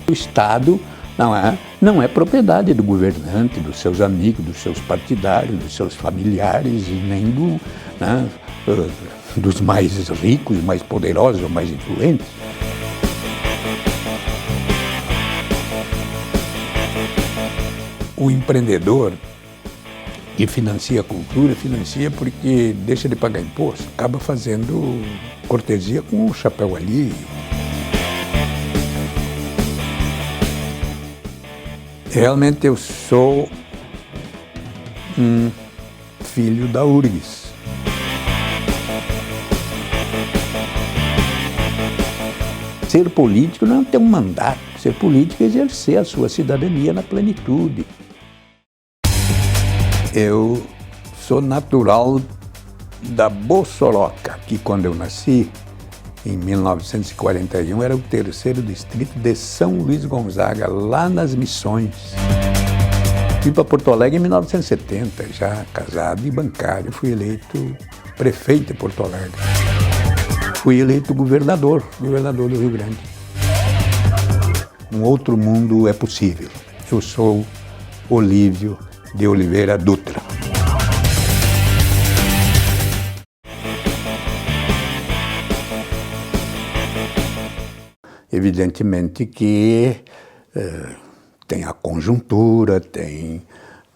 O Estado não é propriedade do governante, dos seus amigos, dos seus partidários, dos seus familiares e nem dos mais ricos, mais poderosos ou mais influentes. O empreendedor que financia a cultura, financia porque deixa de pagar imposto, acaba fazendo cortesia com o chapéu ali. Realmente eu sou um filho da URGS. Ser político não é ter um mandato, ser político é exercer a sua cidadania na plenitude. Eu sou natural da Bossoroca, que quando eu nasci, em 1941, era o 3º distrito de São Luís Gonzaga, lá nas Missões. Fui para Porto Alegre em 1970, já casado e bancário. Fui eleito prefeito de Porto Alegre. Fui eleito governador do Rio Grande. Um outro mundo é possível. Eu sou Olívio de Oliveira Dutra. Evidentemente que tem a conjuntura, tem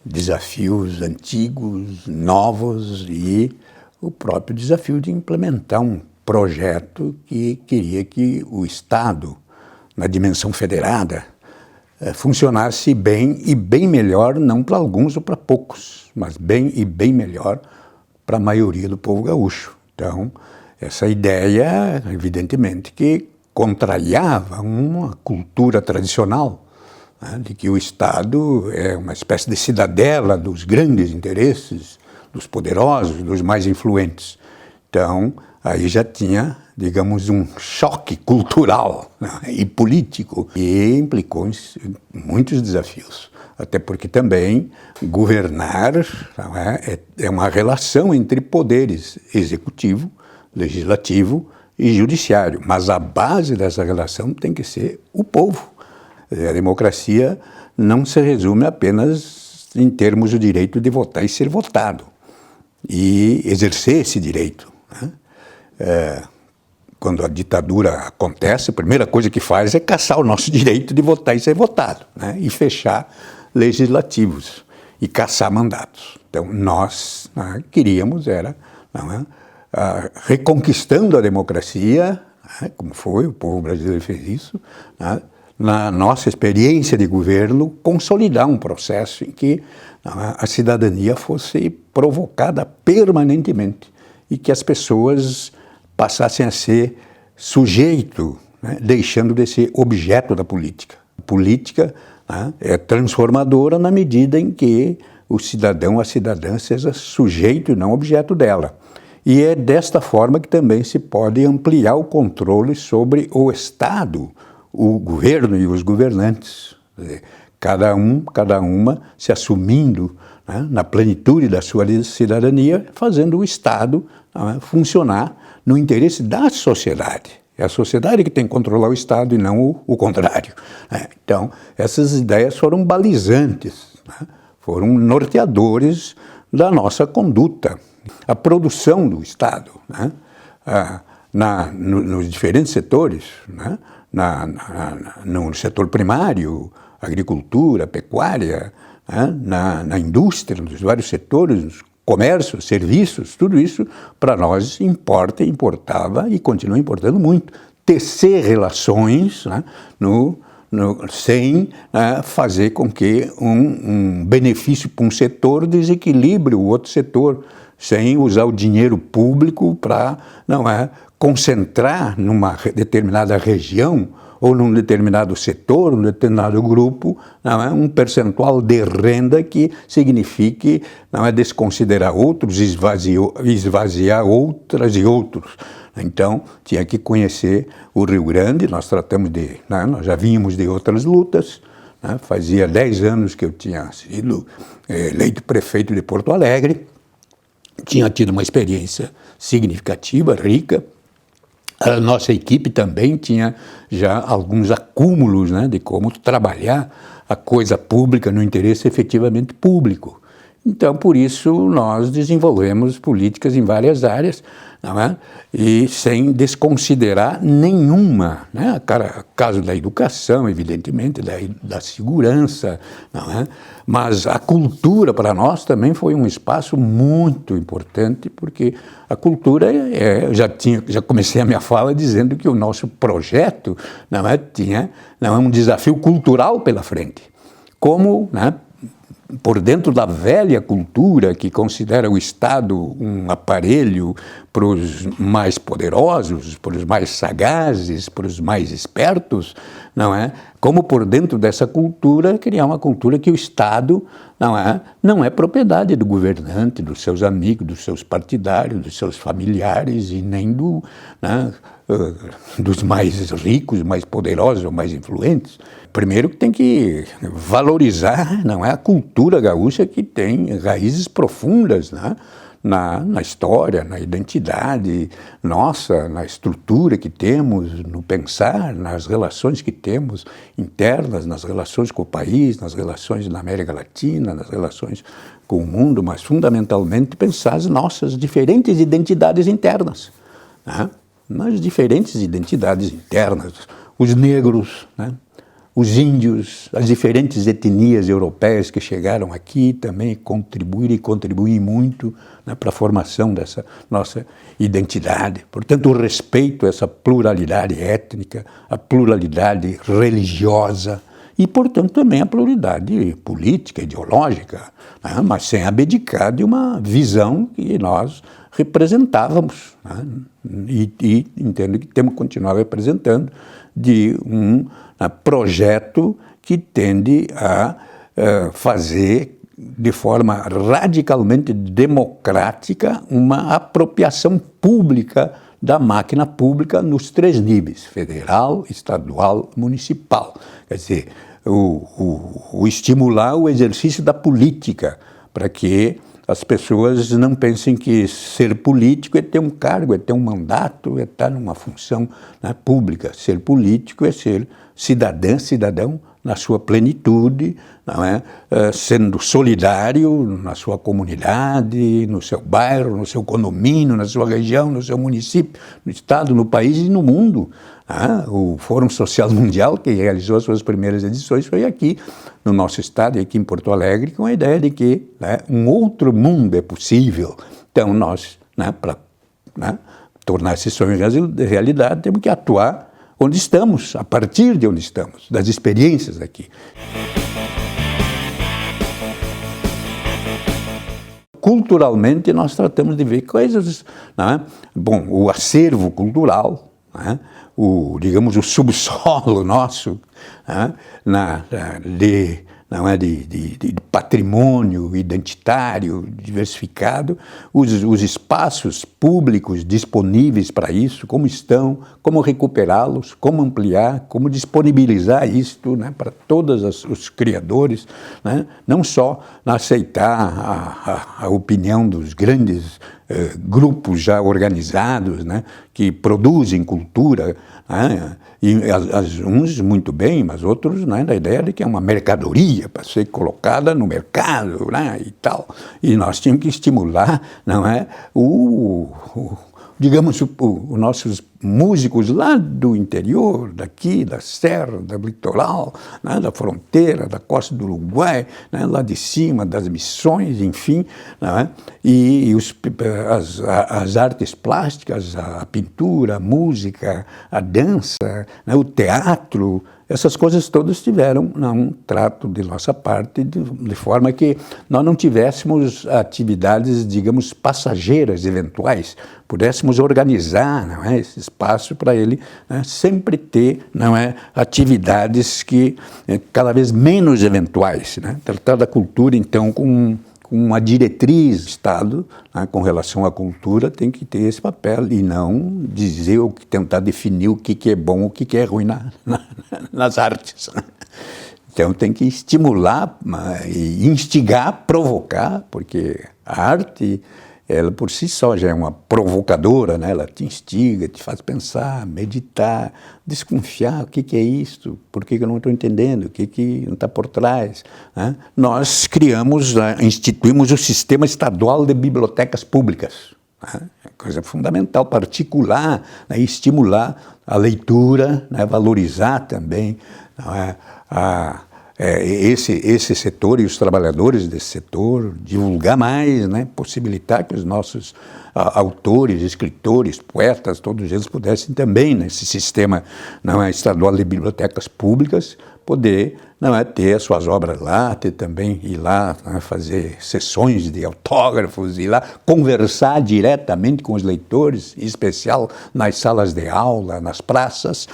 desafios antigos, novos e o próprio desafio de implementar um projeto que queria que o Estado, na dimensão federada, funcionasse bem e bem melhor, não para alguns ou para poucos, mas bem e bem melhor para a maioria do povo gaúcho. Então, essa ideia, evidentemente, que contrariava uma cultura tradicional, né, de que o Estado é uma espécie de cidadela dos grandes interesses, dos poderosos, dos mais influentes. Então, aí já tinha, digamos, um choque cultural, né, e político, e implicou muitos desafios. Até porque também governar é uma relação entre poderes executivo, legislativo e judiciário, mas a base dessa relação tem que ser o povo. A democracia não se resume apenas em termos do direito de votar e ser votado, e exercer esse direito, né? Quando a ditadura acontece, a primeira coisa que faz é caçar o nosso direito de votar e ser votado, né? E fechar legislativos e caçar mandatos. Então, nós queríamos, reconquistando a democracia, como foi, o povo brasileiro fez isso, na nossa experiência de governo, consolidar um processo em que a cidadania fosse provocada permanentemente e que as pessoas passassem a ser sujeito, deixando de ser objeto da política. A política é transformadora na medida em que o cidadão, a cidadã, seja sujeito e não objeto dela. E é desta forma que também se pode ampliar o controle sobre o Estado, o governo e os governantes. Cada uma se assumindo, né, na plenitude da sua cidadania, fazendo o Estado funcionar no interesse da sociedade. É a sociedade que tem que controlar o Estado e não o contrário. Então, essas ideias foram balizantes, né, foram norteadores da nossa conduta. A produção do Estado, né, nos diferentes setores, né, no setor primário, agricultura, pecuária, né, na indústria, nos vários setores, nos comércios, serviços, tudo isso para nós importava e continua importando muito. Tecer relações, né, sem fazer com que um benefício para um setor desequilibre o outro setor, sem usar o dinheiro público para concentrar numa determinada região ou num determinado setor, num determinado grupo, um percentual de renda que signifique desconsiderar outros, esvaziar outras e outros. Então, tinha que conhecer o Rio Grande, nós já vínhamos de outras lutas, né? Fazia 10 anos que eu tinha sido eleito prefeito de Porto Alegre, tinha tido uma experiência significativa, rica, A nossa equipe também tinha já alguns acúmulos, né, de como trabalhar a coisa pública no interesse efetivamente público. Então, por isso, nós desenvolvemos políticas em várias áreas, não é? E sem desconsiderar nenhuma, né? Caso da educação, evidentemente, da segurança, não é? Mas a cultura, para nós, também foi um espaço muito importante, porque a cultura, já comecei a minha fala dizendo que o nosso projeto, não é, tinha, não é, um desafio cultural pela frente. Como, né, por dentro da velha cultura que considera o Estado um aparelho para os mais poderosos, para os mais sagazes, para os mais espertos, não é? Como por dentro dessa cultura criar uma cultura que o Estado não é propriedade do governante, dos seus amigos, dos seus partidários, dos seus familiares e nem dos mais ricos, mais poderosos ou mais influentes. Primeiro que tem que valorizar, não é, a cultura gaúcha, que tem raízes profundas, né, na história, na identidade nossa, na estrutura que temos, no pensar, nas relações que temos internas, nas relações com o país, nas relações na América Latina, nas relações com o mundo, mas fundamentalmente pensar as nossas diferentes identidades internas, né? Nas diferentes identidades internas, os negros, né? Os índios, as diferentes etnias europeias que chegaram aqui também contribuíram e contribuem muito, né, para a formação dessa nossa identidade. Portanto, o respeito a essa pluralidade étnica, a pluralidade religiosa e, portanto, também a pluralidade política, ideológica, né, mas sem abdicar de uma visão que nós representávamos, né, e entendo que temos que continuar representando, de um projeto que tende a fazer de forma radicalmente democrática uma apropriação pública da máquina pública nos 3 níveis, federal, estadual, municipal. Quer dizer, o estimular o exercício da política, para que as pessoas não pensem que ser político é ter um cargo, é ter um mandato, é estar numa função, né, pública. Ser político é ser cidadão na sua plenitude, não é? Sendo solidário na sua comunidade, no seu bairro, no seu condomínio, na sua região, no seu município, no estado, no país e no mundo. O Fórum Social Mundial, que realizou as suas primeiras edições, foi aqui no nosso estado, aqui em Porto Alegre, com a ideia de que, né, um outro mundo é possível. Então nós, né, para, né, tornar esse sonho realidade, temos que atuar onde estamos, a partir de onde estamos, das experiências aqui. Culturalmente, nós tratamos de ver coisas, né? Bom, o acervo cultural, né? Digamos, o subsolo nosso, né? De patrimônio identitário, diversificado, os espaços públicos disponíveis para isso, como estão, como recuperá-los, como ampliar, como disponibilizar isto, né, para todos os criadores, né, não só aceitar a opinião dos grandes grupos já organizados, né, que produzem cultura, né, e uns muito bem, mas outros, né, da ideia de que é uma mercadoria para ser colocada no mercado, né, e tal. E nós tínhamos que estimular, não é, digamos, os nossos músicos lá do interior, daqui, da serra, do litoral, né, da fronteira, da costa do Uruguai, né, lá de cima, das missões, enfim, né, e as artes plásticas, a pintura, a música, a dança, né, o teatro, essas coisas todas tiveram um trato de nossa parte, de forma que nós não tivéssemos atividades, digamos, passageiras, eventuais, pudéssemos organizar, não é, esse espaço para ele, né, sempre ter, não é, atividades que cada vez menos eventuais, né, tratar da cultura, então, com uma diretriz do Estado, né, com relação à cultura, tem que ter esse papel e não dizer ou tentar definir o que é bom, o que é ruim nas artes. Então tem que estimular e instigar, provocar, porque a arte ela por si só já é uma provocadora, né? Ela te instiga, te faz pensar, meditar, desconfiar, o que é isso, por que eu não estou entendendo, o que não está por trás, né? Nós instituímos o Sistema Estadual de Bibliotecas Públicas, né? É coisa fundamental, particular, né? Estimular a leitura, né? Valorizar também, né? Esse setor e os trabalhadores desse setor, divulgar mais, né? Possibilitar que os nossos autores, escritores, poetas, todos eles pudessem também, nesse sistema estadual de bibliotecas públicas, poder ter as suas obras lá, ter também ir lá fazer sessões de autógrafos, ir lá conversar diretamente com os leitores, em especial nas salas de aula, nas praças,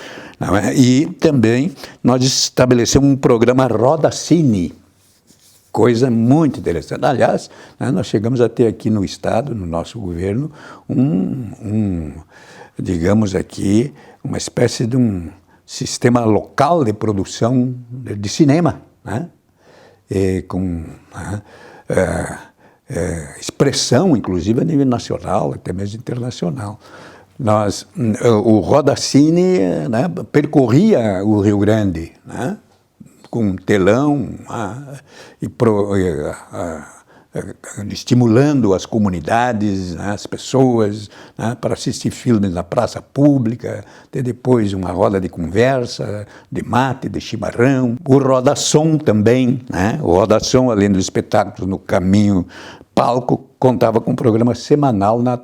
e também nós estabelecemos um programa Roda Cine, coisa muito interessante. Aliás, nós chegamos a ter aqui no Estado, no nosso governo, digamos aqui, uma espécie de um sistema local de produção de cinema, né? Com expressão, inclusive, a nível nacional, até mesmo internacional. O Roda Cine, né, percorria o Rio Grande, né, com um telão, estimulando as comunidades, né, as pessoas, né, para assistir filmes na praça pública, ter depois uma roda de conversa, de mate, de chimarrão. O Roda-Som também, né, o Roda-Som, além dos espetáculos no caminho palco, contava com um programa semanal na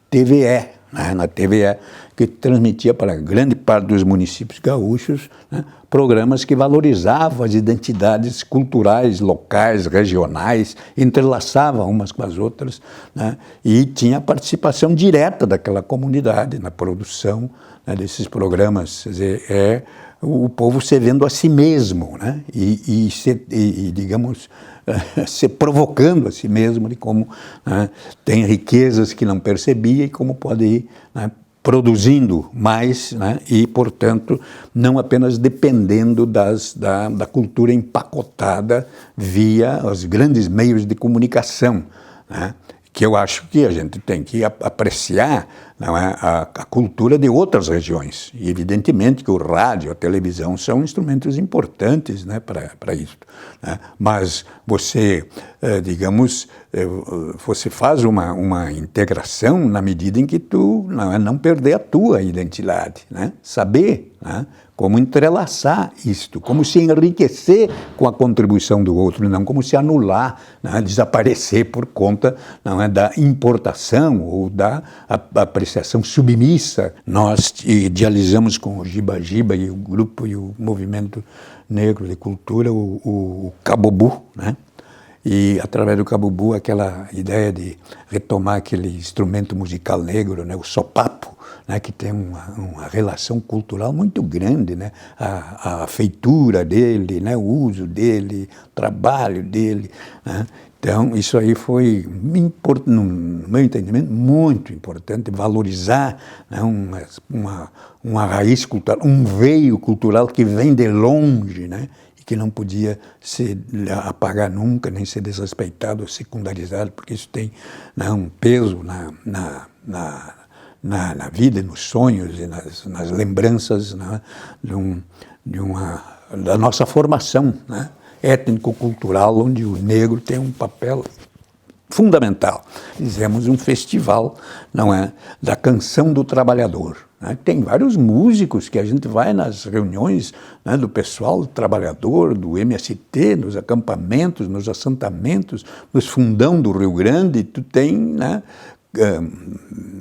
TVE, né, na TVE, que transmitia para grande parte dos municípios gaúchos, né, programas que valorizavam as identidades culturais, locais, regionais, entrelaçavam umas com as outras, né, e tinha participação direta daquela comunidade na produção, né, desses programas. Quer dizer, o povo se vendo a si mesmo, né, digamos, se provocando a si mesmo de como, né, tem riquezas que não percebia e como pode ir, né, produzindo mais, né, e, portanto, não apenas dependendo da cultura empacotada via os grandes meios de comunicação, né, que eu acho que a gente tem que apreciar, não é, a cultura de outras regiões. E, evidentemente, que o rádio, a televisão são instrumentos importantes, né, para isso. Né? Mas você, digamos, você faz uma integração na medida em que tu não perder a tua identidade, né? Saber, né, como entrelaçar isto, como se enriquecer com a contribuição do outro, não como se anular, né, desaparecer por conta, não é, da importação ou da apreciação submissa. Nós idealizamos com o Giba Giba e o grupo e o movimento negro de cultura o Cabobu, né? E, através do Cabobu, aquela ideia de retomar aquele instrumento musical negro, né, o sopapo, né, que tem uma relação cultural muito grande, né, a feitura dele, né, o uso dele, o trabalho dele, né. Então, isso aí foi, no meu entendimento, muito importante, valorizar, né, uma raiz cultural, um veio cultural que vem de longe, né, que não podia se apagar nunca, nem ser desrespeitado ou secundarizado, porque isso tem, né, um peso na vida, nos sonhos e nas lembranças, né, da nossa formação, né, étnico-cultural, onde o negro tem um papel fundamental. Fizemos um festival, não é, da canção do trabalhador. Né? Tem vários músicos que a gente vai nas reuniões, né, do pessoal do trabalhador, do MST, nos acampamentos, nos assentamentos, nos fundão do Rio Grande, tu tem, né,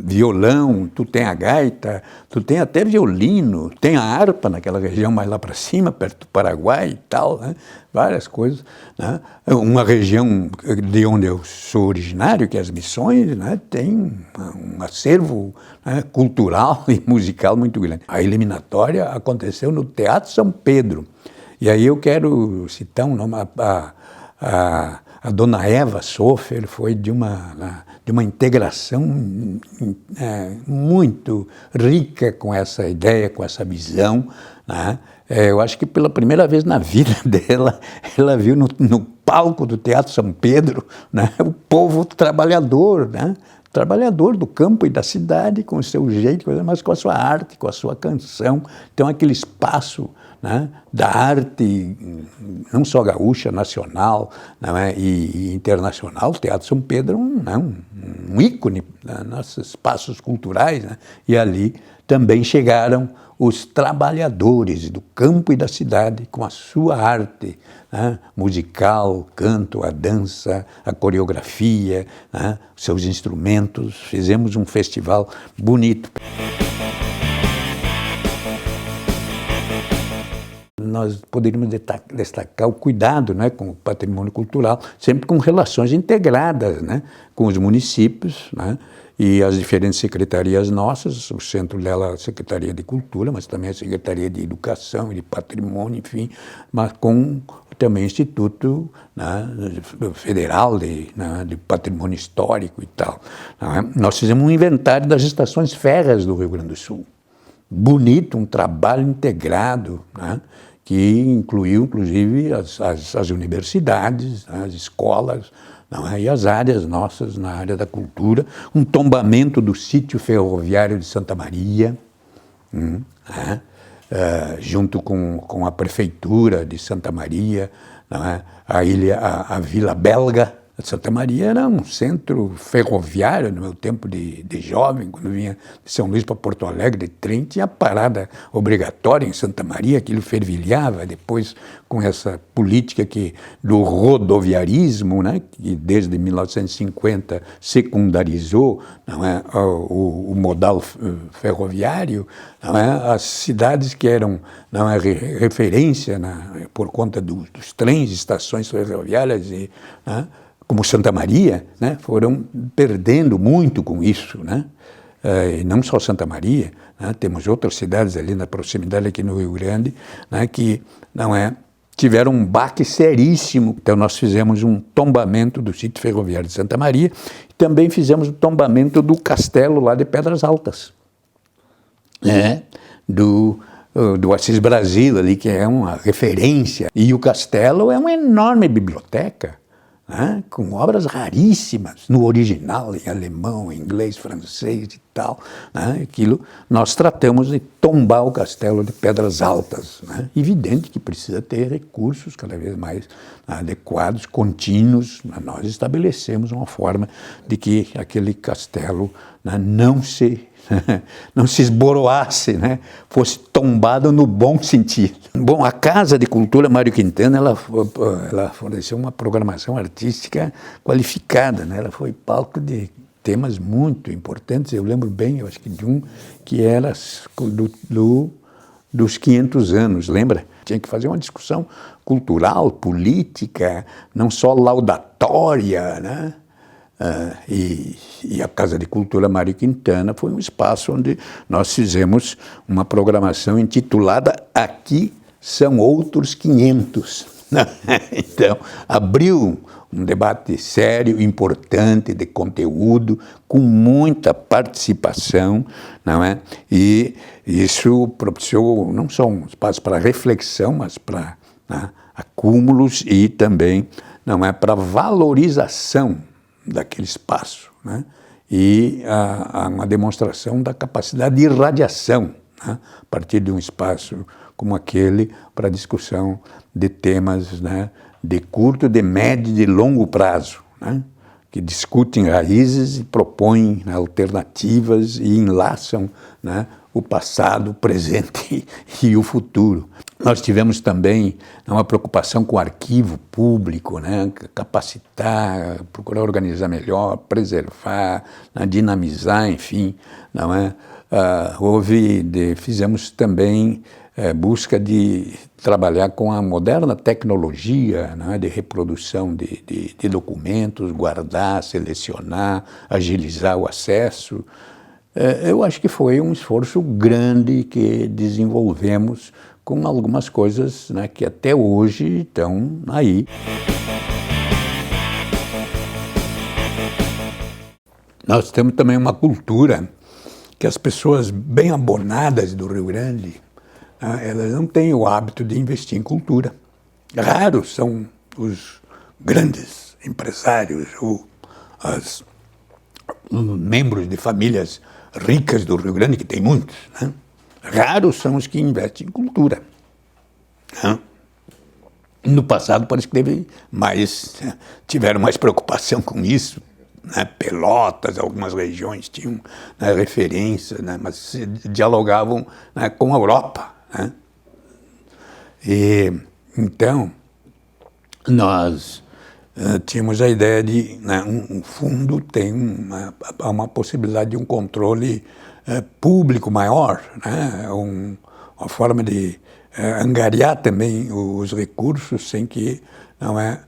violão, tu tem a gaita, tu tem até violino, tem a harpa naquela região mais lá para cima, perto do Paraguai e tal, né? Várias coisas, né? Uma região de onde eu sou originário, que é as Missões, né, tem um acervo, né, cultural e musical muito grande. A eliminatória aconteceu no Teatro São Pedro, e aí eu quero citar um nome, a dona Eva Sofer foi de uma integração muito rica com essa ideia, com essa visão, né? Eu acho que pela primeira vez na vida dela, ela viu no palco do Teatro São Pedro, né, o povo trabalhador, né, trabalhador do campo e da cidade, com o seu jeito, mas com a sua arte, com a sua canção. Então, aquele espaço, né, da arte, não só gaúcha, nacional, né, e internacional. O Teatro São Pedro é um ícone, né, nossos espaços culturais, né, e ali também chegaram os trabalhadores do campo e da cidade com a sua arte, né, musical, o canto, a dança, a coreografia, né, seus instrumentos. Fizemos um festival bonito. Nós poderíamos destacar o cuidado, né, com o patrimônio cultural, sempre com relações integradas, né, com os municípios, né, e as diferentes secretarias nossas, o centro dela é a Secretaria de Cultura, mas também a Secretaria de Educação e de Patrimônio, enfim, mas com também o Instituto, né, Federal de Patrimônio Histórico e tal. Né. Nós fizemos um inventário das estações férreas do Rio Grande do Sul. Bonito, um trabalho integrado, né, que incluiu, inclusive, as universidades, as escolas, não é? E as áreas nossas na área da cultura, um tombamento do sítio ferroviário de Santa Maria, né? Junto com a prefeitura de Santa Maria, não é? A Vila Belga. Santa Maria era um centro ferroviário no meu tempo de jovem, quando vinha de São Luís para Porto Alegre de trem, tinha parada obrigatória em Santa Maria, aquilo fervilhava. Depois, com essa política do rodoviarismo, né, que desde 1950 secundarizou, não é, o modal ferroviário, não é, as cidades que eram, não é, referência por conta dos trens, estações ferroviárias, né, como Santa Maria, né, foram perdendo muito com isso, né? E não só Santa Maria, né, temos outras cidades ali na proximidade, aqui no Rio Grande, né, que tiveram um baque seríssimo. Então nós fizemos um tombamento do sítio ferroviário de Santa Maria e também fizemos o tombamento do castelo lá de Pedras Altas, né, do Assis Brasil ali, que é uma referência. E o castelo é uma enorme biblioteca, né, com obras raríssimas, no original, em alemão, inglês, francês e tal. Né, aquilo nós tratamos de tombar o castelo de Pedras Altas. Né, evidente que precisa ter recursos cada vez mais adequados, contínuos. Nós estabelecemos uma forma de que aquele castelo, né, não se esboroasse, né? Fosse tombado no bom sentido. Bom, a Casa de Cultura Mário Quintana, ela forneceu uma programação artística qualificada, né? Ela foi palco de temas muito importantes. Eu lembro bem, eu acho que de um que era dos 500 anos, lembra? Tinha que fazer uma discussão cultural, política, não só laudatória, né? E a Casa de Cultura Mário Quintana foi um espaço onde nós fizemos uma programação intitulada Aqui São Outros 500. Então, abriu um debate sério, importante, de conteúdo, com muita participação, não é? E isso propiciou não só um espaço para reflexão, mas para, né, acúmulos e também, não é, para valorização daquele espaço, né? E uma demonstração da capacidade de irradiação, né, a partir de um espaço como aquele, para discussão de temas, né, de curto, de médio e de longo prazo, né, que discutem raízes e propõem, né, alternativas e enlaçam, né, o passado, o presente e o futuro. Nós tivemos também uma preocupação com o arquivo público, né, capacitar, procurar organizar melhor, preservar, né, dinamizar, enfim, não é? Fizemos também busca de trabalhar com a moderna tecnologia, né, de reprodução de documentos, guardar, selecionar, agilizar o acesso. Eu acho que foi um esforço grande que desenvolvemos com algumas coisas, né, que até hoje estão aí. Nós temos também uma cultura que as pessoas bem abonadas do Rio Grande, elas não têm o hábito de investir em cultura. Raros são os grandes empresários ou membros de famílias ricas do Rio Grande, que tem muitos, né? Raros são os que investem em cultura, né? No passado parece que tiveram mais preocupação com isso, né? Pelotas, algumas regiões tinham, né, referência, né? Mas dialogavam, né, com a Europa, né? E então nós tínhamos a ideia de, né, um fundo tem uma possibilidade de um controle público maior, né? Uma forma de angariar também os recursos sem que, não é,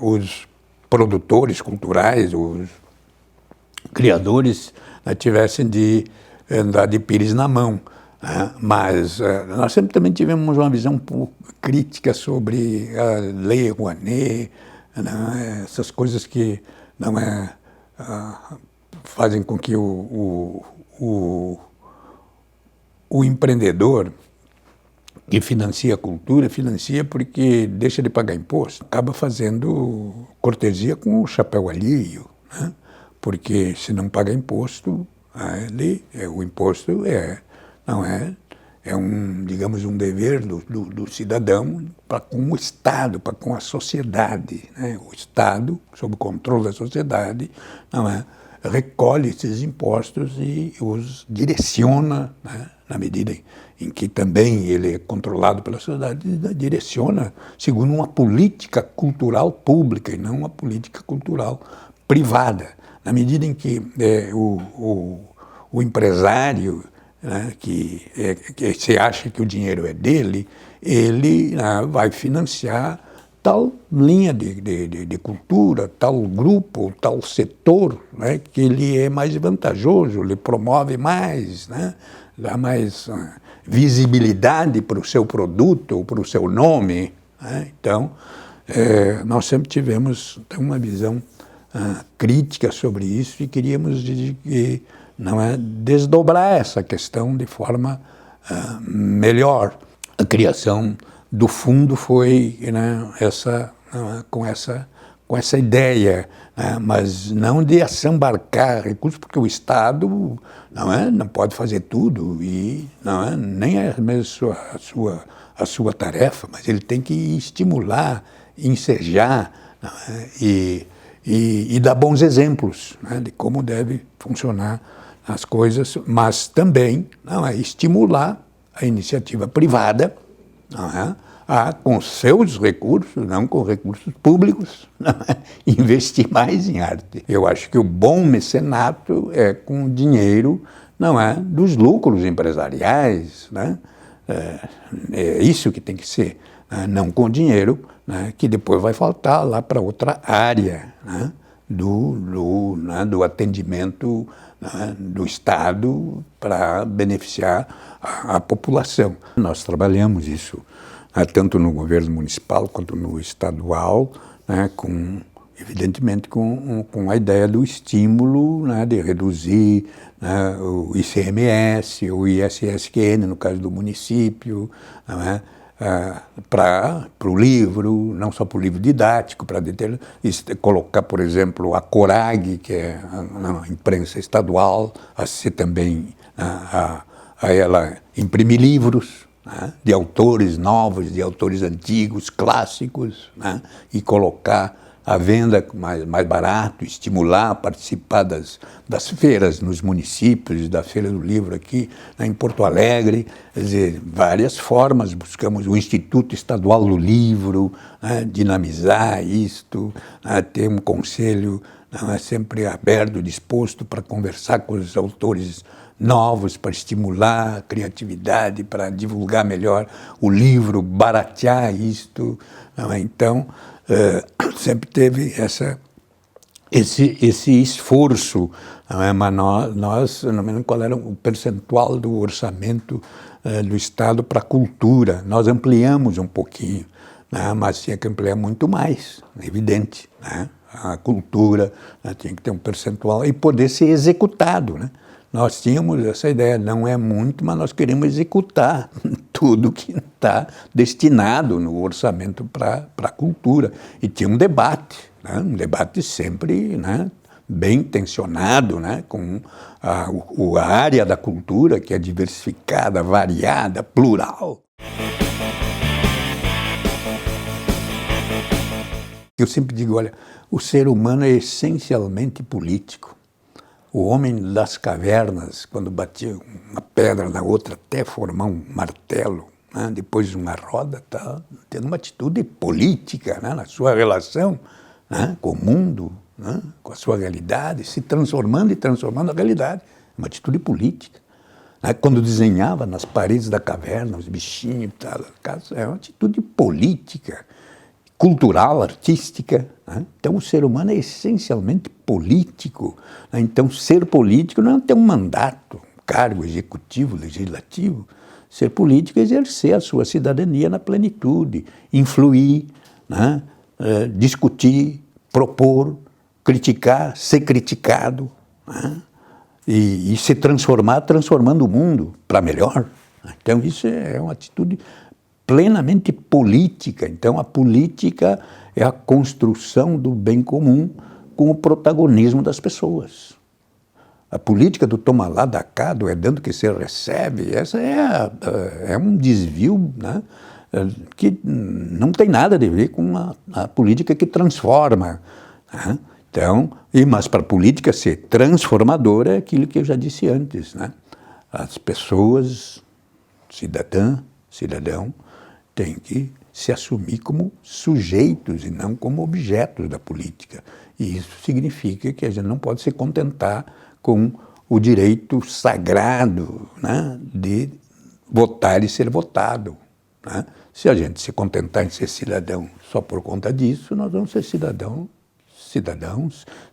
os produtores culturais, os criadores, tivessem de andar de pires na mão. Mas nós sempre também tivemos uma visão um pouco crítica sobre a Lei Rouanet, né, essas coisas que não fazem com que o empreendedor que financia a cultura, financia porque deixa de pagar imposto, acaba fazendo cortesia com o chapéu alheio, né? Porque se não paga imposto, o imposto digamos, um dever do cidadão para com o Estado, para com a sociedade, né? O Estado, sob o controle da sociedade, recolhe esses impostos e os direciona, né? Na medida em que também ele é controlado pela sociedade, direciona segundo uma política cultural pública e não uma política cultural privada. Na medida em que o empresário, né, que se acha que o dinheiro é dele, ele vai financiar tal linha de cultura, tal grupo, tal setor, né, que ele é mais vantajoso, ele promove mais, né, dá mais visibilidade para o seu produto ou para o seu nome, né? Então, nós sempre tivemos uma visão crítica sobre isso e queríamos desdobrar essa questão de forma melhor. A criação do fundo foi, né, com essa ideia, né, mas não de assambarcar recursos, porque o Estado não pode fazer tudo e nem é mesmo a sua tarefa, mas ele tem que estimular, ensejar, e dar bons exemplos, né, de como deve funcionar as coisas, mas também estimular a iniciativa privada com seus recursos, não com recursos públicos, investir mais em arte. Eu acho que o bom mecenato é com dinheiro, dos lucros empresariais, né? É isso que tem que ser, não com dinheiro, né, que depois vai faltar lá para outra área, né, do atendimento, né, do Estado para beneficiar a população. Nós trabalhamos isso, tanto no governo municipal quanto no estadual, né, evidentemente com a ideia do estímulo, né, de reduzir, né, o ICMS, o ISSQN, no caso do município, né, para o livro, não só para o livro didático, para colocar, por exemplo, a CORAG, que é a imprensa estadual, a ser também a ela imprimir livros, né, de autores novos, de autores antigos, clássicos, né, e colocar à venda mais barato, estimular a participar das feiras nos municípios, da Feira do Livro aqui, né, em Porto Alegre, quer dizer, várias formas, buscamos o Instituto Estadual do Livro, né, dinamizar isto, né, ter um conselho, né, sempre aberto, disposto para conversar com os autores novos, para estimular a criatividade, para divulgar melhor o livro, baratear isto, né, então sempre teve esse esforço, mas nós não lembro qual era o percentual do orçamento do Estado para a cultura. Nós ampliamos um pouquinho, né, mas tinha que ampliar muito mais, evidente, né? A cultura, né, tinha que ter um percentual e poder ser executado, né? nós tínhamos essa ideia, não é muito, mas nós queremos executar tudo que está destinado no orçamento para a cultura. E tinha um debate sempre, né, bem tensionado, né, com a área da cultura, que é diversificada, variada, plural. Eu sempre digo, olha, o ser humano é essencialmente político. O homem das cavernas, quando batia uma pedra na outra até formar um martelo, né, depois uma roda, está tendo uma atitude política, né, na sua relação, né, com o mundo, né, com a sua realidade, se transformando e transformando a realidade. É uma atitude política. Né, quando desenhava nas paredes da caverna, os bichinhos, tal, é uma atitude política, cultural, artística. Né? Então, o ser humano é essencialmente político. Né? Então, ser político não é ter um mandato, um cargo executivo, legislativo. Ser político é exercer a sua cidadania na plenitude, influir, né? Discutir, propor, criticar, ser criticado, né? E se transformar, transformando o mundo para melhor. Então, isso é uma atitude plenamente política. Então, a política é a construção do bem comum com o protagonismo das pessoas. A política do toma lá, dá cá, do é dando que se recebe, essa é um desvio, né, que não tem nada a ver com a política que transforma. Né? Então, mas para a política ser transformadora é aquilo que eu já disse antes. Né? As pessoas, cidadão, tem que se assumir como sujeitos e não como objetos da política. E isso significa que a gente não pode se contentar com o direito sagrado, né, de votar e ser votado. Né? Se a gente se contentar em ser cidadão só por conta disso, nós vamos ser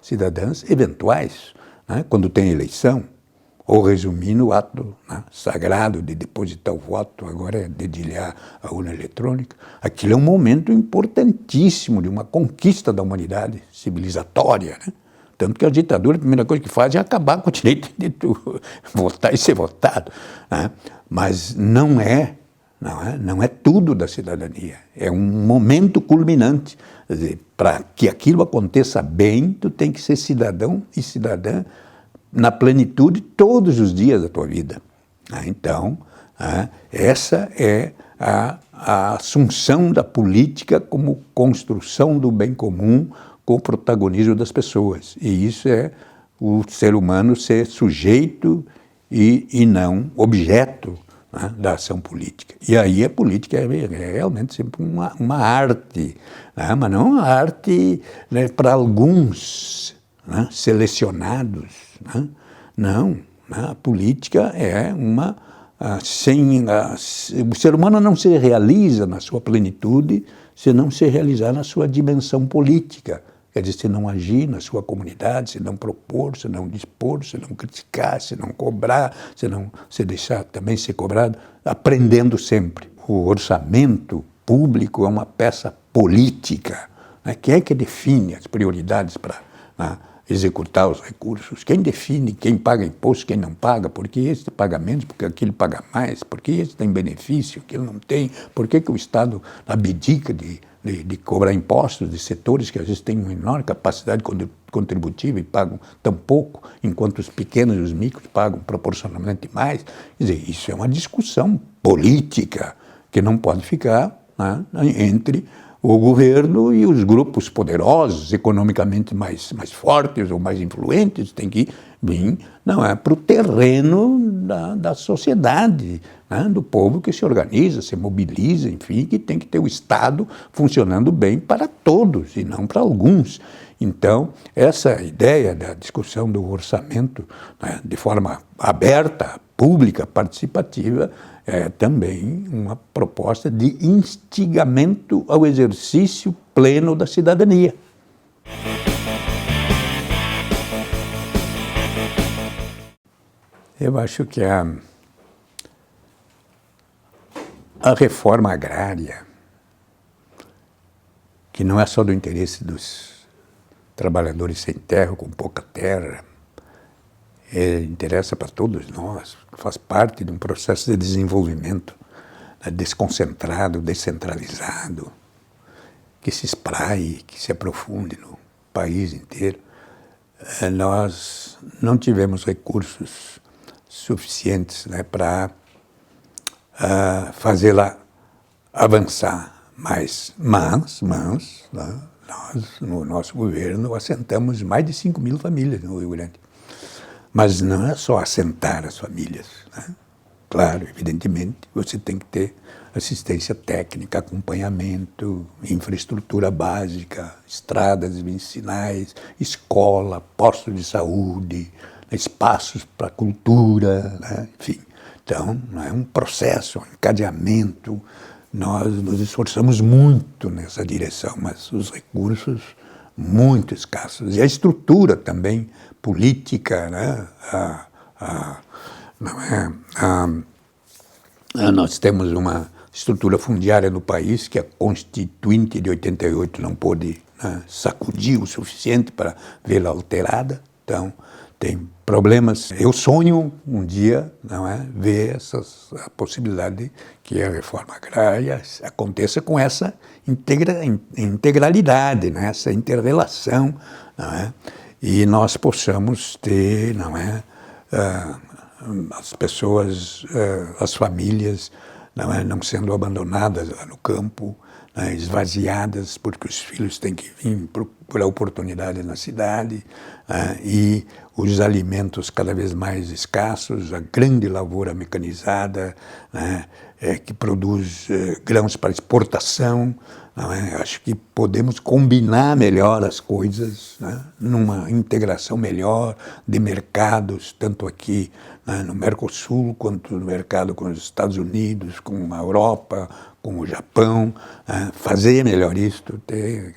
cidadãs eventuais, né, quando tem eleição. Ou resumindo, o ato, né, sagrado de depositar o voto, agora é dedilhar a urna eletrônica. Aquilo é um momento importantíssimo de uma conquista da humanidade civilizatória. Né? Tanto que a ditadura, a primeira coisa que faz é acabar com o direito de votar e ser votado. Né? Mas não é tudo da cidadania. É um momento culminante. Quer dizer, para que aquilo aconteça bem, tu tem que ser cidadão e cidadã na plenitude todos os dias da tua vida. Então, essa é a assunção da política como construção do bem comum com o protagonismo das pessoas. E isso é o ser humano ser sujeito e não objeto, né, da ação política. E aí a política é realmente sempre uma arte, né, mas não uma arte, né, para alguns, né, selecionados. Né? Não, né? A política é o ser humano não se realiza na sua plenitude se não se realizar na sua dimensão política. Quer dizer, se não agir na sua comunidade, se não propor, se não dispor, se não criticar, se não cobrar, se não se deixar também ser cobrado, aprendendo sempre. O orçamento público é uma peça política. Né? Quem é que define as prioridades para executar os recursos? Quem define quem paga imposto, quem não paga? Por que esse paga menos, porque aquele paga mais? Por que esse tem benefício, aquele não tem? Por que o Estado abdica de cobrar impostos de setores que às vezes têm uma enorme capacidade contributiva e pagam tão pouco, enquanto os pequenos e os micros pagam proporcionalmente mais? Quer dizer, isso é uma discussão política que não pode ficar, né, entre o governo e os grupos poderosos, economicamente mais fortes ou mais influentes, tem que vir para o terreno da sociedade, né, do povo que se organiza, se mobiliza, enfim, que tem que ter o Estado funcionando bem para todos e não para alguns. Então, essa ideia da discussão do orçamento, né, de forma aberta, pública, participativa, é também uma proposta de instigamento ao exercício pleno da cidadania. Eu acho que a reforma agrária, que não é só do interesse dos trabalhadores sem terra, com pouca terra, interessa para todos nós, faz parte de um processo de desenvolvimento, né, desconcentrado, descentralizado, que se espraie, que se aprofunde no país inteiro. Nós não tivemos recursos suficientes, né, para fazê-la avançar mais, mas né, nós, no nosso governo, assentamos mais de 5.000 famílias no Rio Grande. Mas não é só assentar as famílias, né? Claro, evidentemente, você tem que ter assistência técnica, acompanhamento, infraestrutura básica, estradas vicinais, escola, postos de saúde, espaços para cultura, né? Enfim. Então, é um processo, um encadeamento. Nós nos esforçamos muito nessa direção, mas os recursos muito escassos. E a estrutura também política, né? Nós temos uma estrutura fundiária no país que a Constituinte de 88 não pôde, né, sacudir o suficiente para vê-la alterada. Então, tem problemas. Eu sonho um dia, não é, ver a possibilidade de que a reforma agrária aconteça com essa integralidade, né, essa inter-relação, não é, e nós possamos ter, não é, as pessoas, as famílias, não é, não sendo abandonadas lá no campo, né, esvaziadas, porque os filhos têm que vir procurar oportunidade na cidade, e os alimentos cada vez mais escassos, a grande lavoura mecanizada, né, que produz grãos para exportação. Não é? Acho que podemos combinar melhor as coisas, né, numa integração melhor de mercados, tanto aqui, né, no Mercosul, quanto no mercado com os Estados Unidos, com a Europa, com o Japão, né, fazer melhor isso,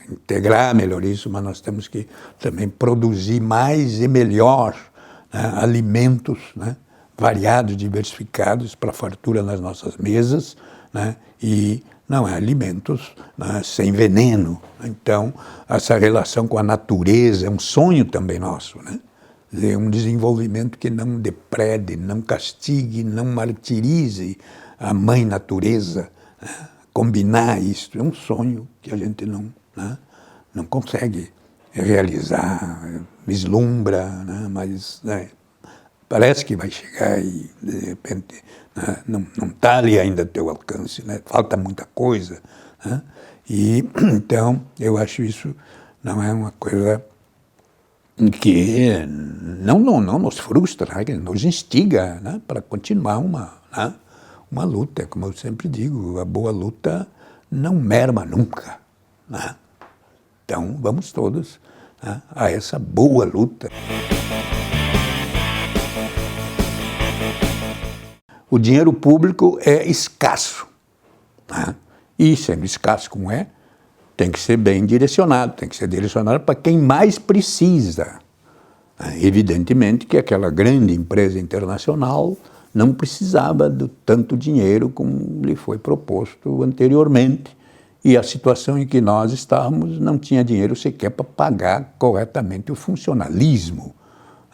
integrar melhor isso, mas nós temos que também produzir mais e melhor, né, alimentos, né, variados, diversificados, para fartura nas nossas mesas, né, e não é alimentos, né, sem veneno. Então, essa relação com a natureza é um sonho também nosso, né? É um desenvolvimento que não deprede, não castigue, não martirize a mãe natureza, né? Combinar isso é um sonho que a gente não, né, não consegue realizar, vislumbra, né, mas, né, parece que vai chegar e, de repente, né, não está ali ainda ao teu alcance, né? Falta muita coisa, né? E, então, eu acho isso não é uma coisa que não nos frustra, né? Que nos instiga, né, para continuar né, uma luta. Como eu sempre digo, a boa luta não merma nunca, né? Então, vamos todos, né, a essa boa luta. O dinheiro público é escasso, né? E sendo escasso como é, tem que ser bem direcionado, tem que ser direcionado para quem mais precisa. Evidentemente que aquela grande empresa internacional não precisava de tanto dinheiro como lhe foi proposto anteriormente, e a situação em que nós estávamos não tinha dinheiro sequer para pagar corretamente o funcionalismo,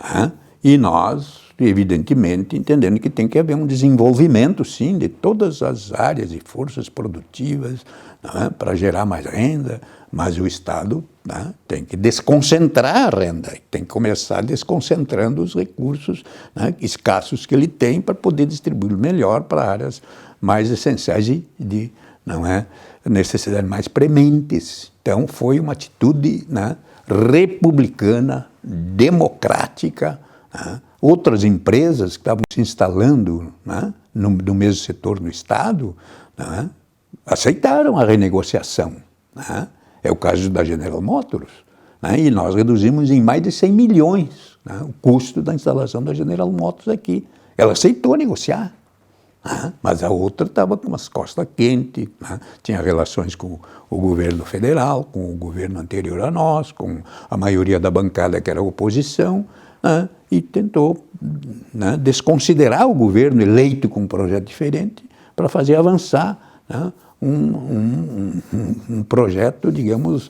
né? E nós, evidentemente, entendendo que tem que haver um desenvolvimento, sim, de todas as áreas e forças produtivas, né, para gerar mais renda, mas o Estado, né, tem que desconcentrar a renda, tem que começar desconcentrando os recursos, né, escassos que ele tem para poder distribuir melhor para áreas mais essenciais e de, não é, necessidades mais prementes. Então, foi uma atitude, né, republicana, democrática. Outras empresas que estavam se instalando, né, no mesmo setor no Estado, né, aceitaram a renegociação, né? É o caso da General Motors, né, e nós reduzimos em mais de 100 milhões, né, o custo da instalação da General Motors aqui. Ela aceitou negociar, né, mas a outra estava com umas costas quentes, né, tinha relações com o governo federal, com o governo anterior a nós, com a maioria da bancada que era a oposição, né, e tentou, né, desconsiderar o governo eleito com um projeto diferente para fazer avançar, né, um projeto, digamos,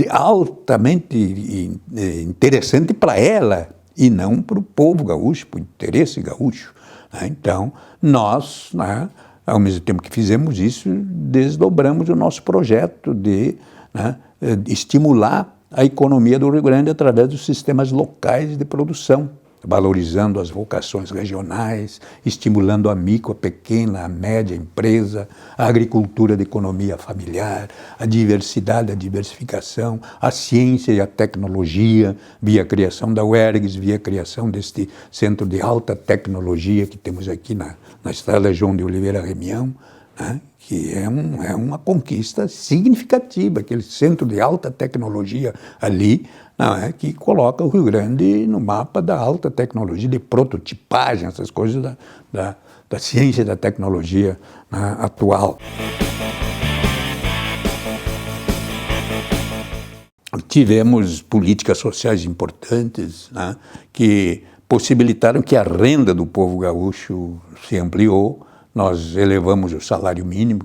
altamente interessante para ela e não para o povo gaúcho, para o interesse gaúcho. Né? Então, nós, né, ao mesmo tempo que fizemos isso, desdobramos o nosso projeto de, né, estimular a economia do Rio Grande através dos sistemas locais de produção, valorizando as vocações regionais, estimulando a micro, a pequena, a média empresa, a agricultura de economia familiar, a diversidade, a diversificação, a ciência e a tecnologia, via a criação da UERGS, via a criação deste centro de alta tecnologia que temos aqui na Estrada João de Oliveira Remião, né? Que é uma conquista significativa, aquele centro de alta tecnologia ali, não é, que coloca o Rio Grande no mapa da alta tecnologia, de prototipagem, essas coisas da ciência e da tecnologia, né, atual. Tivemos políticas sociais importantes, né, que possibilitaram que a renda do povo gaúcho se ampliou. Nós elevamos o salário mínimo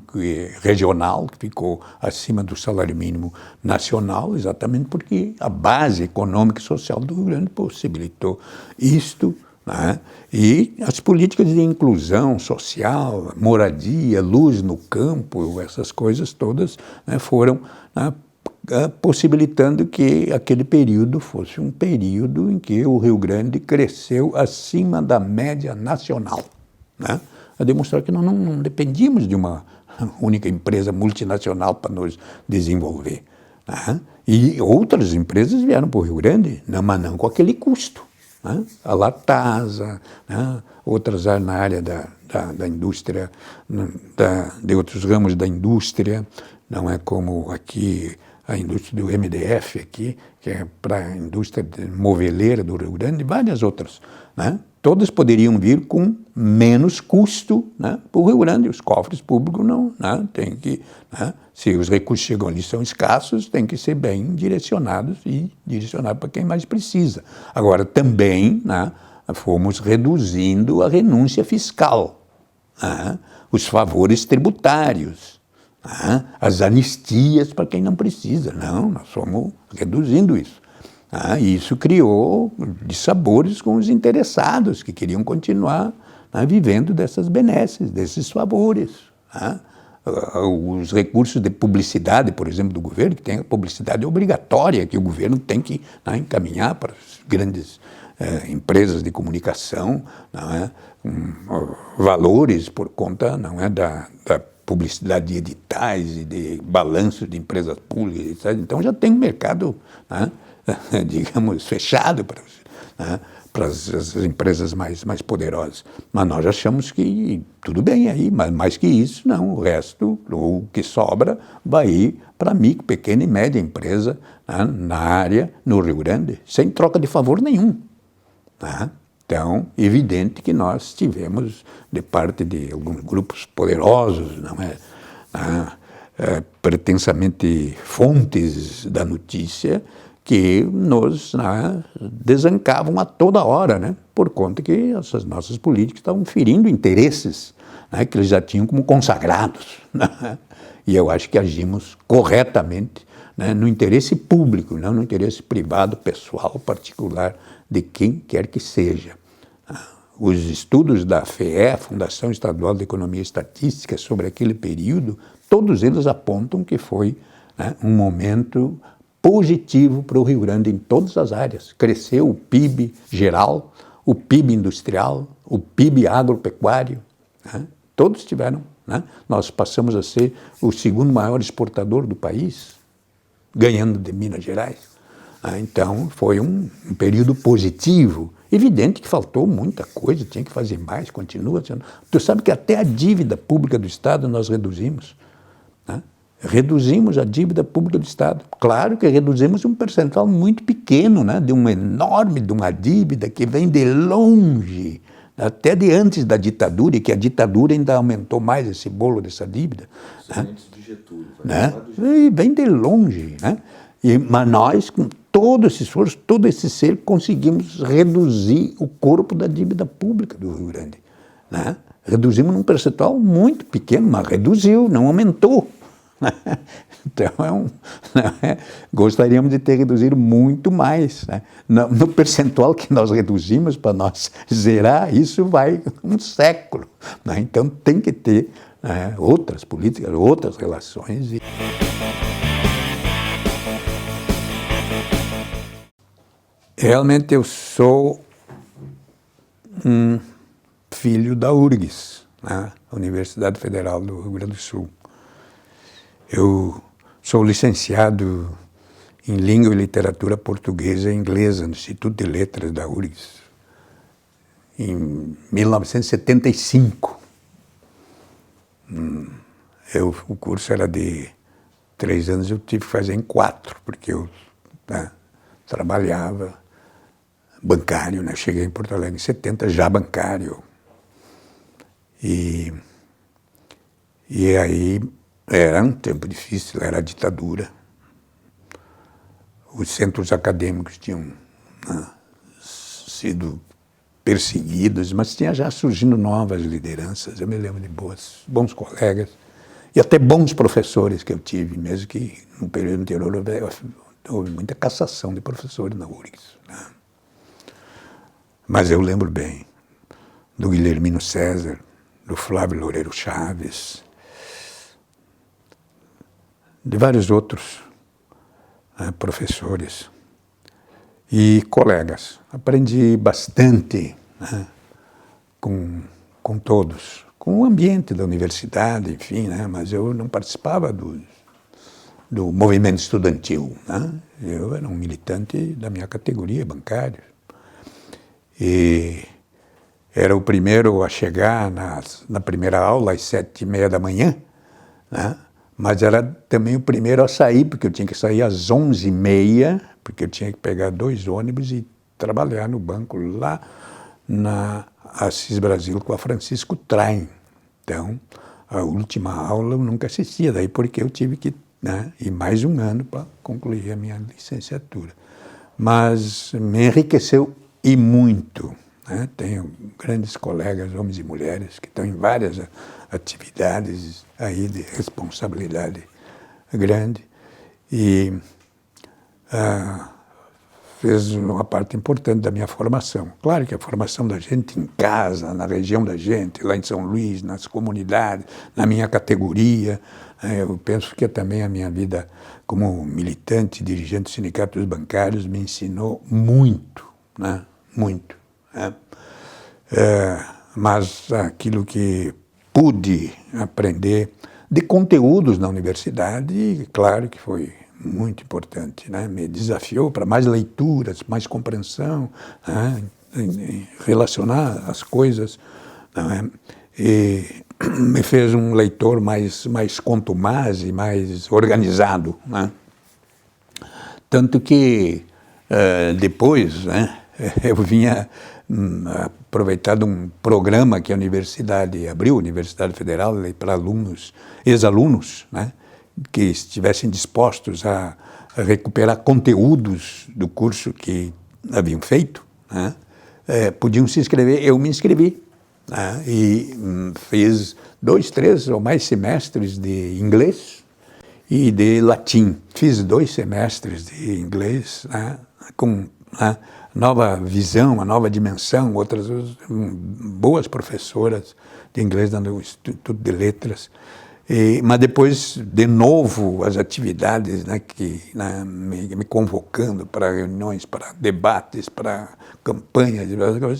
regional, que ficou acima do salário mínimo nacional, exatamente porque a base econômica e social do Rio Grande possibilitou isto, né? E as políticas de inclusão social, moradia, luz no campo, essas coisas todas, né, foram, né, possibilitando que aquele período fosse um período em que o Rio Grande cresceu acima da média nacional, né? A demonstrar que nós não dependíamos de uma única empresa multinacional para nos desenvolver. Né? E outras empresas vieram para o Rio Grande, mas não com aquele custo. Né? A Latasa, né? Outras na área da indústria, de outros ramos da indústria, não é como aqui a indústria do MDF, aqui, que é para a indústria moveleira do Rio Grande, e várias outras, né? Todas poderiam vir com menos custo, né, para o Rio Grande. Os cofres públicos não, né, tem que, né, se os recursos chegam ali são escassos, tem que ser bem direcionados e direcionados para quem mais precisa. Agora, também, né, fomos reduzindo a renúncia fiscal, né, os favores tributários, né, as anistias para quem não precisa. Não, nós fomos reduzindo isso. E isso criou dissabores com os interessados que queriam continuar, né, vivendo dessas benesses, desses favores. Os recursos de publicidade, por exemplo, do governo, que tem a publicidade obrigatória, que o governo tem que, né, encaminhar para as grandes empresas de comunicação, não é, valores por conta, não é, da publicidade de editais e de balanços de empresas públicas, etc. Então já tem um mercado, né, digamos, fechado para as empresas mais poderosas. Mas nós achamos que tudo bem aí, mas mais que isso, não. O resto, o que sobra, vai ir para a micro, pequena e média empresa, né, na área, no Rio Grande, sem troca de favor nenhum. Né? Então, evidente que nós tivemos, de parte de alguns grupos poderosos, não é, pretensamente fontes da notícia, que nos, né, desancavam a toda hora, né, por conta que essas nossas políticas estavam ferindo interesses, né, que eles já tinham como consagrados. Né? E eu acho que agimos corretamente, né, no interesse público, não no interesse privado, pessoal, particular, de quem quer que seja. Os estudos da FEE, Fundação Estadual de Economia e Estatística, sobre aquele período, todos eles apontam que foi, né, um momento positivo para o Rio Grande em todas as áreas. Cresceu o PIB geral, o PIB industrial, o PIB agropecuário, né? Todos tiveram. Né? Nós passamos a ser o segundo maior exportador do país, ganhando de Minas Gerais. Então, foi um período positivo. Evidente que faltou muita coisa, tinha que fazer mais, continua sendo. Tu sabe que até a dívida pública do Estado nós reduzimos. Né? Reduzimos a dívida pública do Estado. Claro que reduzimos um percentual muito pequeno, né, de uma dívida que vem de longe, até de antes da ditadura, e que a ditadura ainda aumentou mais esse bolo dessa dívida. Né? Antes de Getúlio. Né? E vem de longe. Né? Mas nós, com todo esse esforço, todo esse ser, conseguimos reduzir o corpo da dívida pública do Rio Grande. Né? Reduzimos num percentual muito pequeno, mas reduziu, não aumentou. Então, gostaríamos de ter reduzido muito mais, né? No percentual que nós reduzimos para nós zerar, isso vai um século, né? Então, tem que ter, né, outras políticas, outras relações. Realmente eu sou um filho da URGS, né? Universidade Federal do Rio Grande do Sul. Eu sou licenciado em Língua e Literatura Portuguesa e Inglesa no Instituto de Letras da URGS, em 1975. O curso era de 3 anos, eu tive que fazer em 4, porque eu, né, trabalhava bancário, né? Cheguei em Porto Alegre em 70, já bancário. E aí era um tempo difícil, era a ditadura. Os centros acadêmicos tinham, né, sido perseguidos, mas tinha já surgindo novas lideranças. Eu me lembro de bons colegas e até bons professores que eu tive, mesmo que no período anterior houve muita cassação de professores na URGS, né? Mas eu lembro bem do Guilhermino César, do Flávio Loureiro Chaves, de vários outros, né, professores e colegas. Aprendi bastante, né, com todos, com o ambiente da universidade, enfim, né, mas eu não participava do movimento estudantil, né? Eu era um militante da minha categoria, bancário. E era o primeiro a chegar na primeira aula às 7h30 da manhã, né? Mas era também o primeiro a sair, porque eu tinha que sair às 11h30, porque eu tinha que pegar 2 ônibus e trabalhar no banco lá na Assis Brasil com a Francisco Traem. Então, a última aula eu nunca assistia, daí porque eu tive que, né, ir mais um ano para concluir a minha licenciatura. Mas me enriqueceu e muito, né? Tenho grandes colegas, homens e mulheres, que estão em várias atividades aí de responsabilidade grande e fez uma parte importante da minha formação. Claro que a formação da gente em casa, na região da gente, lá em São Luís, nas comunidades, na minha categoria, eu penso que também a minha vida como militante, dirigente do Sindicato dos Bancários me ensinou muito, né? Muito, né? Mas aquilo que pude aprender de conteúdos na universidade, claro que foi muito importante, né? Me desafiou para mais leituras, mais compreensão, né? Relacionar as coisas, né? E me fez um leitor mais contumaz e mais organizado, né? Tanto que depois, né, eu vinha aproveitar de um programa que a universidade abriu, a Universidade Federal, para alunos, ex-alunos, né, que estivessem dispostos a recuperar conteúdos do curso que haviam feito, né, podiam se inscrever. Eu me inscrevi, né, e fiz 2, 3 ou mais semestres de inglês e de latim. Fiz 2 semestres de inglês, né, com uma nova visão, uma nova dimensão, outras boas professoras de inglês no Instituto de Letras. Mas depois, de novo, as atividades, né, né, me convocando para reuniões, para debates, para campanhas,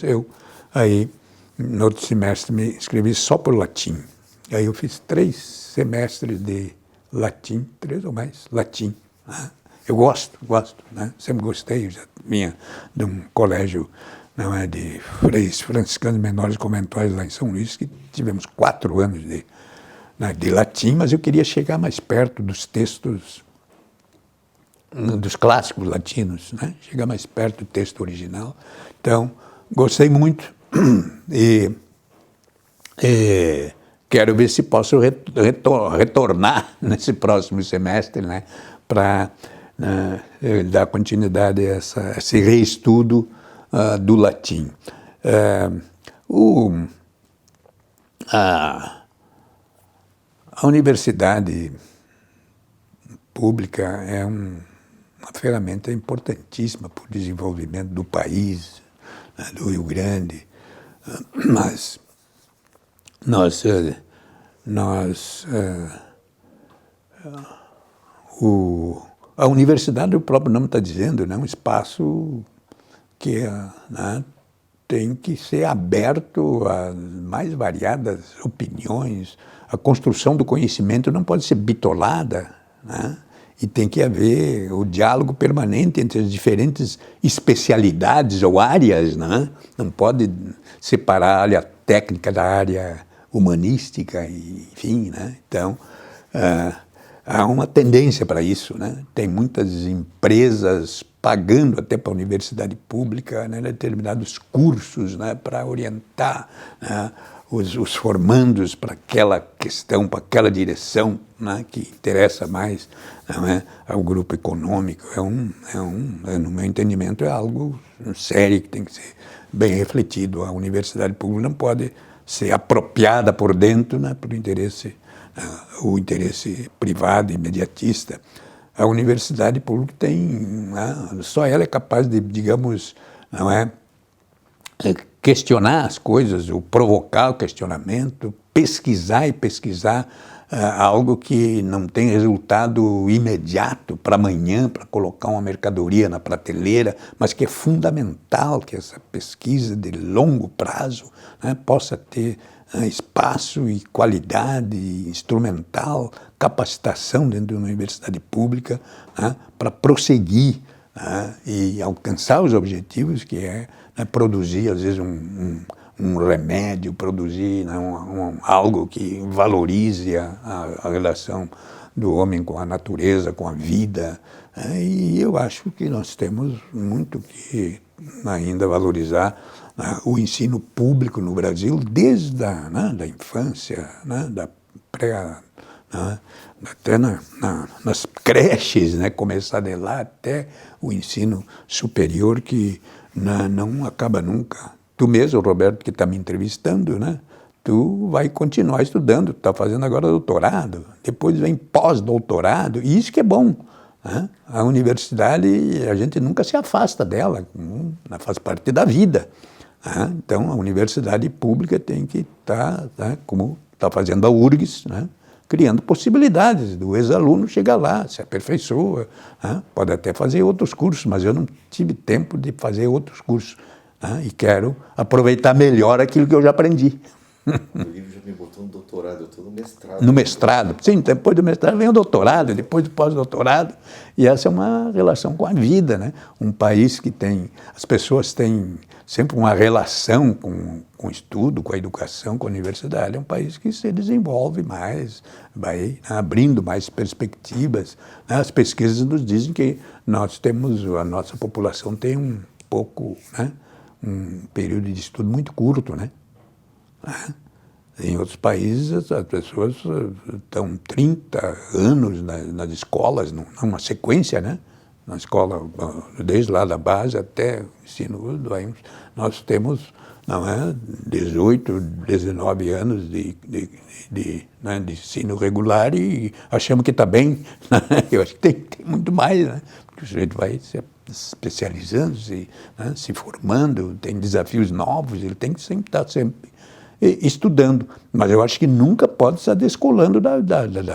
eu aí, no outro semestre, me inscrevi só por latim. Aí eu fiz 3 semestres de latim, 3 ou mais, latim, né? Eu gosto, né? Sempre gostei, já vinha de um colégio, não é, de freis franciscanos menores conventuais lá em São Luís, que tivemos 4 anos de latim, mas eu queria chegar mais perto dos textos, dos clássicos latinos, né? Chegar mais perto do texto original. Então, gostei muito e quero ver se posso retornar nesse próximo semestre, né, para dar continuidade a esse reestudo do latim. A universidade pública é uma ferramenta importantíssima para o desenvolvimento do país, né, do Rio Grande, mas a universidade, o próprio nome está dizendo, né, é um espaço que né, tem que ser aberto às mais variadas opiniões. A construção do conhecimento não pode ser bitolada, né? E tem que haver o diálogo permanente entre as diferentes especialidades ou áreas, né? Não pode separar a área técnica da área humanística, enfim, né? Então, há uma tendência para isso, né? Tem muitas empresas pagando até para a universidade pública, né, determinados cursos, né, para orientar, né, os formandos para aquela questão, para aquela direção, né, que interessa mais, né, ao grupo econômico. No meu entendimento, é algo sério que tem que ser bem refletido. A universidade pública não pode ser apropriada por dentro, né, por o interesse privado, imediatista. A universidade pública tem, né, só ela é capaz de, digamos, não é, questionar as coisas, ou provocar o questionamento, pesquisar algo que não tem resultado imediato para amanhã, para colocar uma mercadoria na prateleira, mas que é fundamental que essa pesquisa de longo prazo, né, possa ter espaço e qualidade instrumental, capacitação dentro de uma universidade pública, né, para prosseguir, né, e alcançar os objetivos, que é, né, produzir, às vezes, um remédio, produzir, né, algo que valorize a relação do homem com a natureza, com a vida. Né, e eu acho que nós temos muito que ainda valorizar, né, o ensino público no Brasil, desde da infância, né, da pré, né, até nas creches, né, começar de lá até o ensino superior, que não acaba nunca. Tu mesmo, Roberto, que está me entrevistando, né, tu vai continuar estudando, tu está fazendo agora doutorado, depois vem pós-doutorado, e isso que é bom. Né? A universidade, a gente nunca se afasta dela, faz parte da vida. Né? Então, a universidade pública tem que estar, né, como está fazendo a URGS, né, criando possibilidades do ex-aluno chegar lá, se aperfeiçoa, né? Pode até fazer outros cursos, mas eu não tive tempo de fazer outros cursos, né? E quero aproveitar melhor aquilo que eu já aprendi. O livro já me botou no doutorado, eu estou no mestrado. No mestrado, sim, depois do mestrado vem o doutorado, depois do pós-doutorado, e essa é uma relação com a vida, né? Um país que as pessoas têm sempre uma relação com o estudo, com a educação, com a universidade, é um país que se desenvolve mais, vai abrindo mais perspectivas. Né? As pesquisas nos dizem que a nossa população tem né, um período de estudo muito curto, né? Em outros países, as pessoas estão 30 anos nas escolas, numa sequência, né? Na escola, desde lá da base até o ensino, nós temos, não é, 18, 19 anos de ensino regular e achamos que está bem. Né? Eu acho que tem muito mais, né? Porque o sujeito vai se especializando, se formando, tem desafios novos, ele tem que sempre estar estudando, mas eu acho que nunca pode estar descolando da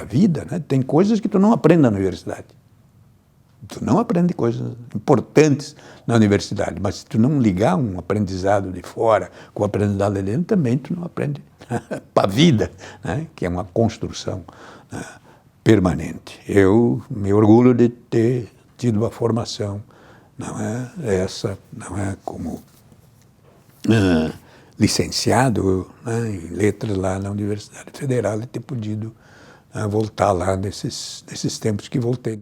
vida, né? Tem coisas que tu não aprende na universidade. Tu não aprende coisas importantes na universidade, mas se tu não ligar um aprendizado de fora com o aprendizado de dentro, também tu não aprende para a vida, né? Que é uma construção, né, permanente. Eu me orgulho de ter tido uma formação, não é como licenciado, né, em letras lá na Universidade Federal, e ter podido voltar lá nesses tempos que voltei.